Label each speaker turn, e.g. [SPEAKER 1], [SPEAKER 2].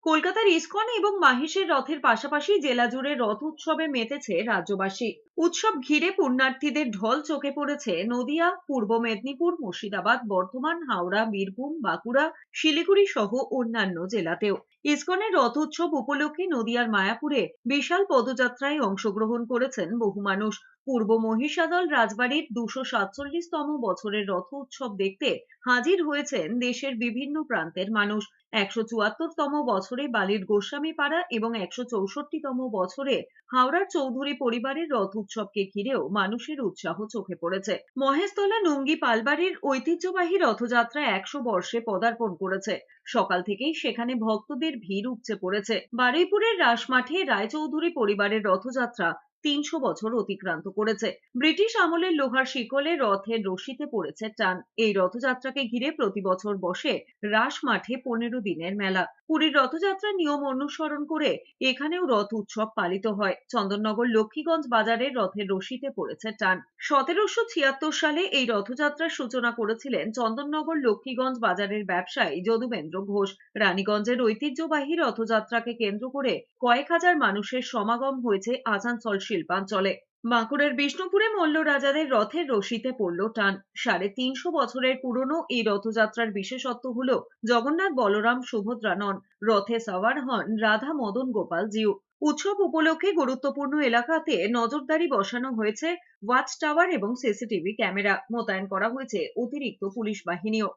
[SPEAKER 1] কলকাতার ইসকন এবং মাহেশের রথের পাশাপাশি জেলা জুড়ে রথ উৎসবে মেতেছে রাজ্যবাসী। উৎসব ঘিরে পুণ্যার্থীদের ঢল চোখে পড়েছে নদিয়া, পূর্ব মেদিনীপুর, মুর্শিদাবাদ, বর্ধমান, হাওড়া, বীরভূম, বাঁকুড়া, শিলিগুড়ি সহ অন্যান্য জেলাতেও। ইসকনের রথ উৎসব উপলক্ষে নদিয়ার মায়াপুরে বিশাল পদযাত্রায় অংশগ্রহণ করেছেন বহু মানুষ। পূর্ব মহিষাদল রাজবাড়ির 247তম বছরের রথ উৎসব দেখতে হাজির হয়েছেন দেশের বিভিন্ন প্রান্তের মানুষ। 174তম বছরে বালির গোস্বামীপাড়া এবং 164তম বছরে হাওড়ার চৌধুরী পরিবারের রথ উৎসবকে ঘিরেও মানুষের উৎসাহ চোখে পড়েছে। মহেশতলা নঙ্গি পালবাড়ির ঐতিহ্যবাহী রথযাত্রা 100 বর্ষে পদার্পণ করেছে। সকাল থেকেই সেখানে ভক্তদের ভিড় উপচে পড়েছে। বারুইপুরের রাসমাঠে রায়চৌধুরী পরিবারের রথযাত্রা 300 বছর অতিক্রান্ত করেছে। ব্রিটিশ আমলের লোহার শিকলে রথের রশিতে পড়েছে টান। এই রথযাত্রাকে ঘিরে প্রতি বছর বসে রাস মাঠে 15 দিনের মেলা। পুরীর রথযাত্রার নিয়ম অনুসরণ করে এখানেও রথ উৎসব পালিত হয়। চন্দননগর লক্ষ্মীগঞ্জ বাজারের রথের রশিতে পড়েছে টান। 1776 সালে এই রথযাত্রার সূচনা করেছিলেন চন্দননগর লক্ষ্মীগঞ্জ বাজারের ব্যবসায়ী যদুবেন্দ্র ঘোষ। রানীগঞ্জের ঐতিহ্যবাহী রথযাত্রাকে কেন্দ্র করে কয়েক হাজার মানুষের সমাগম হয়েছে আসানসোল শিল্পাঞ্চলে। বাঁকুড়ার বিষ্ণুপুরে মল্ল রাজাদের রথের রশিতে পড়ল টান। 350 বছরের পুরনো এই রথযাত্রার বিশেষত্ব হলো জগন্নাথ, বলরাম, সুভদ্রা নন, রথে সাওয়ার হন রাধা, মদন গোপাল জিউ। উৎসব উপলক্ষে গুরুত্বপূর্ণ এলাকাতে নজরদারি বসানো হয়েছে, ওয়াচ টাওয়ার এবং সিসিটিভি ক্যামেরা মোতায়েন করা হয়েছে, অতিরিক্ত পুলিশ বাহিনীও।